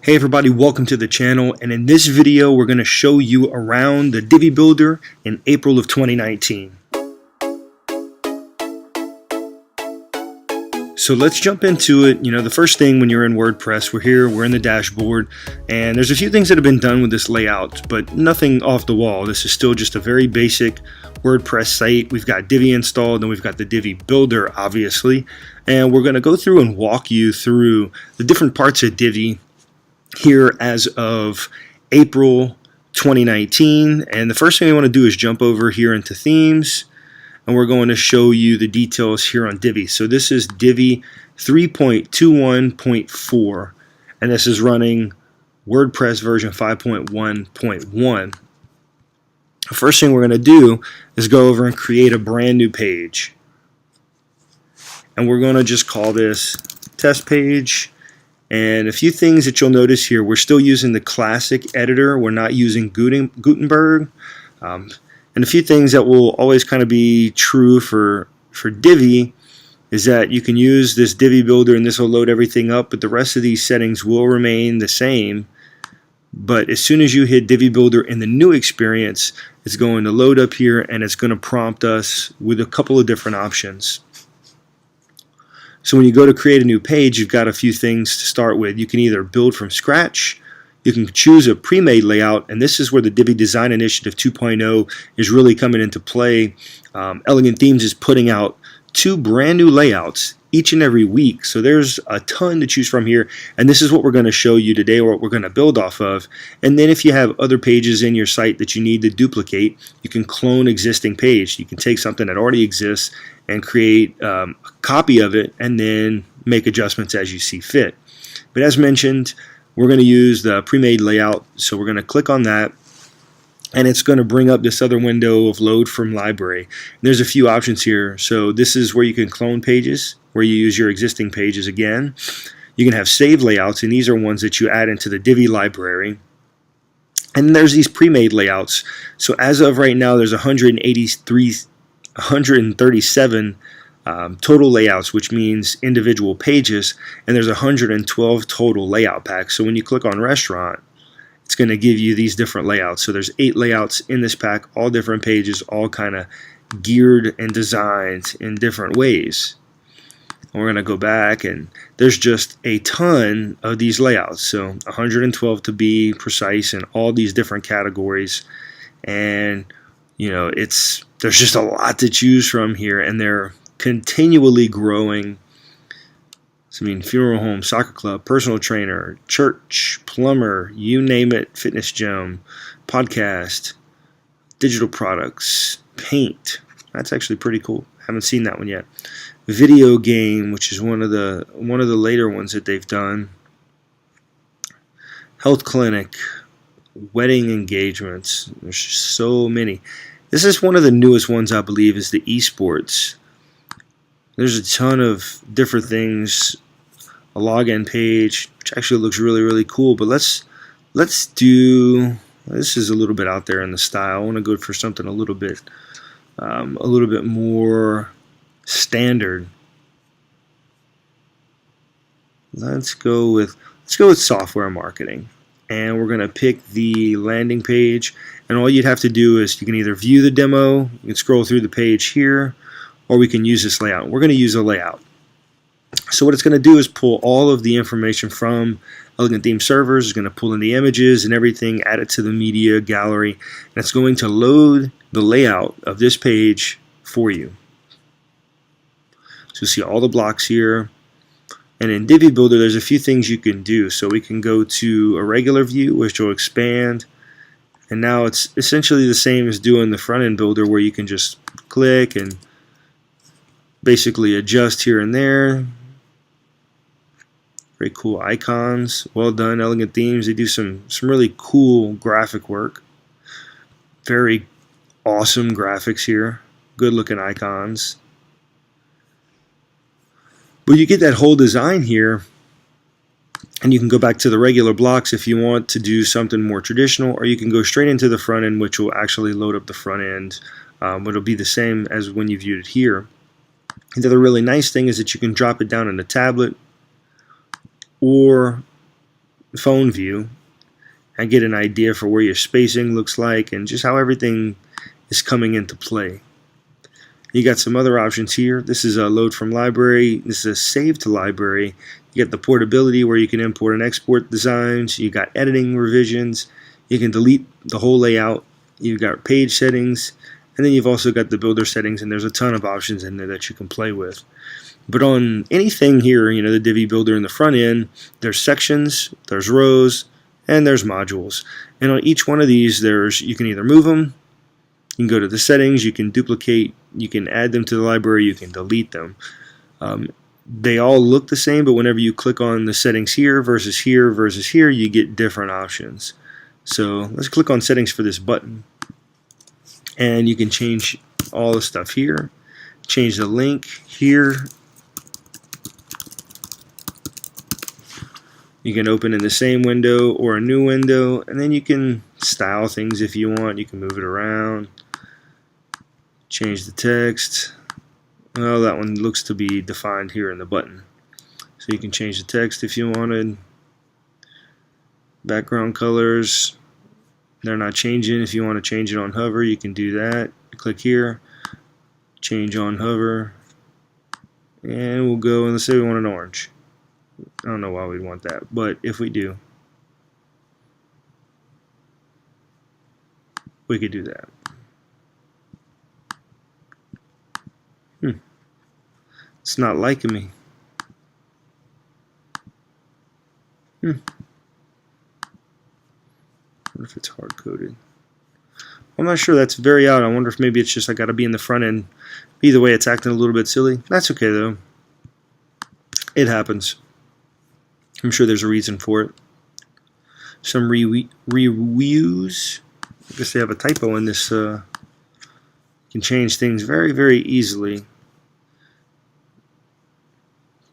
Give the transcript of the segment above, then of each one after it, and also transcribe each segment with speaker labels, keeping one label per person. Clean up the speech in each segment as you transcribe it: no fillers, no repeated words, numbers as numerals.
Speaker 1: Hey everybody, welcome to the channel, and in this video we're going to show you around the Divi Builder in April of 2019. So let's jump into it. The first thing when you're in WordPress, we're in the dashboard, and there's a few things that have been done with this layout, but nothing off the wall. This is still just a very basic WordPress site. We've got Divi installed, and we've got the Divi Builder, obviously, and we're going to go through and walk you through the different parts of Divi here as of April 2019. And the first thing we want to do is jump over here into themes, and we're going to show you the details here on Divi. So this is Divi 3.21.4, and this is running WordPress version 5.1.1. The first thing we're going to do is go over and create a brand new page, and we're going to just call this test page. And a few things that you'll notice here, we're still using the classic editor. We're not using Gutenberg. And a few things that will always kind of be true for Divi is that you can use this Divi Builder and this will load everything up, but the rest of these settings will remain the same. But as soon as you hit Divi Builder in the new experience, it's going to load up here and it's going to prompt us with a couple of different options. So when you go to create a new page, you've got a few things to start with. You can either build from scratch, you can choose a pre-made layout, and this is where the Divi Design Initiative 2.0 is really coming into play. Elegant Themes is putting out 2 brand new layouts each and every week, so there's a ton to choose from here, and this is what we're going to show you today, or what we're going to build off of. And then if you have other pages in your site that you need to duplicate, you can clone existing page. You can take something that already exists and create a copy of it and then make adjustments as you see fit. But as mentioned, we're going to use the pre-made layout, so we're going to click on that, and it's going to bring up this other window of load from library. And there's a few options here. So this is where you can clone pages, where you use your existing pages again. You can have save layouts, and these are ones that you add into the Divi library. And then there's these pre-made layouts. So as of right now, there's 137 total layouts, which means individual pages, and there's 112 total layout packs. So when you click on restaurant, it's going to give you these different layouts. So there's 8 layouts in this pack, all different pages, all kind of geared and designed in different ways. And we're going to go back, and there's just a ton of these layouts. So 112 to be precise in all these different categories. And there's just a lot to choose from here, and they're continually growing. So, funeral home, soccer club, personal trainer, church, plumber, you name it, fitness gym, podcast, digital products, paint. That's actually pretty cool. Haven't seen that one yet. Video game, which is one of the later ones that they've done. Health clinic, wedding engagements. There's just so many. This is one of the newest ones, I believe, is the esports. There's a ton of different things. A login page, which actually looks really, really cool. But let's do. This is a little bit out there in the style. I want to go for something a little bit more standard. Let's go with software marketing, and we're gonna pick the landing page. And all you'd have to do is you can either view the demo, you can scroll through the page here, or we can use this layout. We're going to use a layout. So what it's going to do is pull all of the information from Elegant Theme servers. It's going to pull in the images and everything, add it to the media gallery, and it's going to load the layout of this page for you. So you see all the blocks here. And in Divi Builder, there's a few things you can do. So we can go to a regular view, which will expand. And now it's essentially the same as doing the front-end builder, where you can just click and basically adjust here and there. Very cool icons. Well done, Elegant Themes. They do some really cool graphic work. Very awesome graphics here. Good looking icons. But you get that whole design here, and you can go back to the regular blocks if you want to do something more traditional, or you can go straight into the front end, which will actually load up the front end. It'll be the same as when you viewed it here. And the other really nice thing is that you can drop it down in a tablet or phone view and get an idea for where your spacing looks like and just how everything is coming into play. You got some other options here. This is a load from library. This is a save to library. You get the portability where you can import and export designs. You got editing revisions. You can delete the whole layout. You've got page settings. And then you've also got the builder settings, and there's a ton of options in there that you can play with. But on anything here, you know, the Divi Builder in the front end, there's sections, there's rows, and there's modules. And on each one of these, you can either move them, you can go to the settings, you can duplicate, you can add them to the library, you can delete them. They all look the same, but whenever you click on the settings here versus here versus here, you get different options. So let's click on settings for this button. And you can change all the stuff here. Change the link here. You can open in the same window or a new window, and then you can style things if you want. You can move it around. Change the text. Well, that one looks to be defined here in the button. So you can change the text if you wanted. Background colors. They're not changing. If you want to change it on hover, you can do that. Click here, change on hover, and we'll go, and let's say we want an orange. I don't know why we'd want that, but if we do, we could do that. It's not liking me. I wonder if it's hard-coded. I'm not sure. That's very odd. I wonder if maybe it's just I got to be in the front end. Either way, it's acting a little bit silly. That's okay, though. It happens. I'm sure there's a reason for it. Some reviews. I guess they have a typo in this. You can change things very, very easily.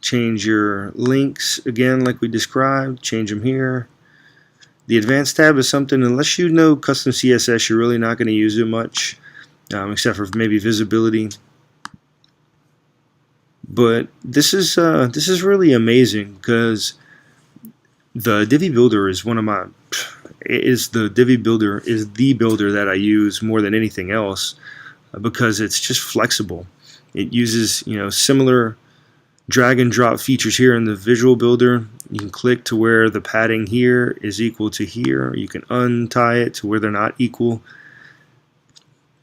Speaker 1: Change your links, again, like we described. Change them here. The advanced tab is something, unless you know custom CSS, you're really not going to use it much, except for maybe visibility. But this is really amazing because the Divi Builder is the builder that I use more than anything else because it's just flexible. It uses, you know, similar drag and drop features here in the visual builder. You can click to where the padding here is equal to here. You can untie it to where they're not equal.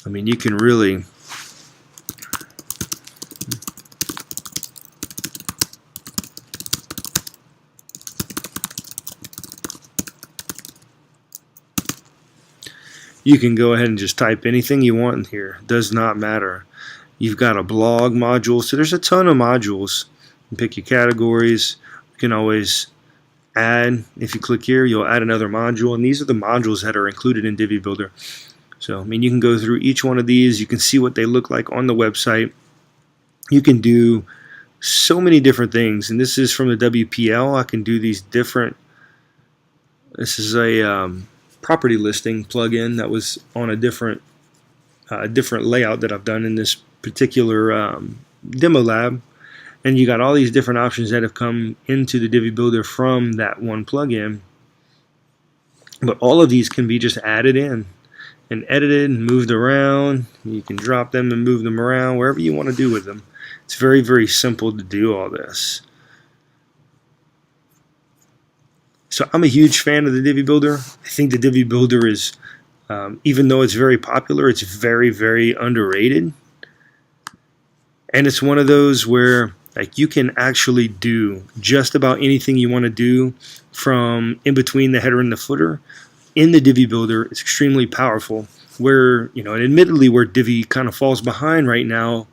Speaker 1: I mean, you can really go ahead and just type anything you want in here. It does not matter. You've got a blog module, so there's a ton of modules. You pick your categories. You can always add. If you click here, you'll add another module, and these are the modules that are included in Divi Builder. So, I mean, you can go through each one of these. You can see what they look like on the website. You can do so many different things, and this is from the WPL. I can do these different. This is a property listing plugin that was on a different layout that I've done in this particular demo lab, and you got all these different options that have come into the Divi Builder from that one plugin. But all of these can be just added in and edited and moved around. You can drop them and move them around wherever you want to do with them. It's very, very simple to do all this. So I'm a huge fan of the Divi Builder. I think the Divi Builder is, even though it's very popular, it's very, very underrated. And it's one of those where like you can actually do just about anything you want to do from in between the header and the footer. In the Divi Builder, it's extremely powerful. Where, you know, and admittedly where Divi kind of falls behind right now,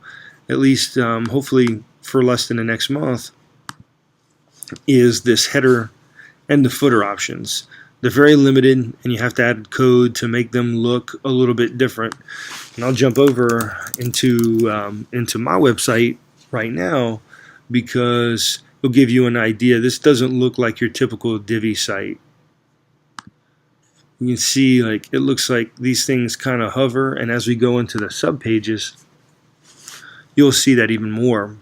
Speaker 1: at least hopefully for less than the next month, is this header and the footer options. They're very limited, and you have to add code to make them look a little bit different. And I'll jump over into my website right now because it'll give you an idea. This doesn't look like your typical Divi site. You can see like it looks like these things kind of hover, and as we go into the sub pages, you'll see that even more.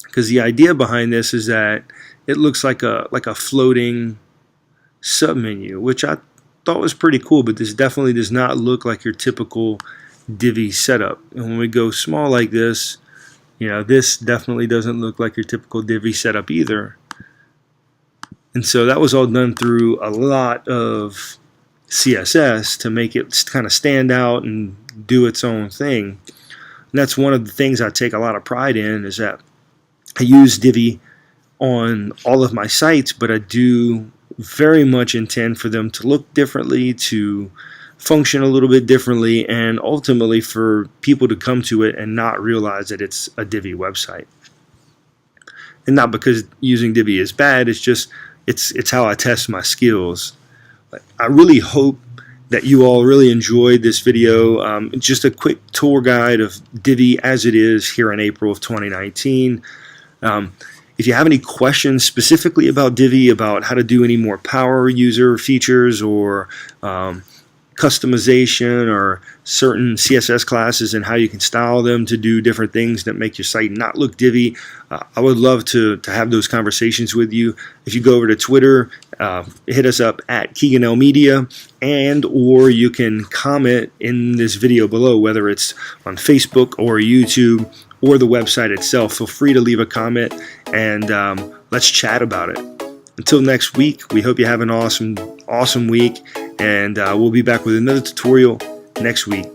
Speaker 1: Because the idea behind this is that it looks like a floating submenu, which I thought was pretty cool, but this definitely does not look like your typical Divi setup. And when we go small like this, this definitely doesn't look like your typical Divi setup either. And so that was all done through a lot of CSS to make it kind of stand out and do its own thing. And that's one of the things I take a lot of pride in, is that I use Divi on all of my sites, but I do very much intend for them to look differently, to function a little bit differently, and ultimately for people to come to it and not realize that it's a Divi website. And not because using Divi is bad, it's just it's how I test my skills. I really hope that you all really enjoyed this video. Just a quick tour guide of Divi as it is here in April of 2019. If you have any questions specifically about Divi, about how to do any more power user features or customization or certain CSS classes and how you can style them to do different things that make your site not look Divi, I would love to have those conversations with you. If you go over to Twitter, hit us up at Keegan L Media, or you can comment in this video below, whether it's on Facebook or YouTube or the website itself. Feel free to leave a comment, and let's chat about it. Until next week, we hope you have an awesome week, and we'll be back with another tutorial next week.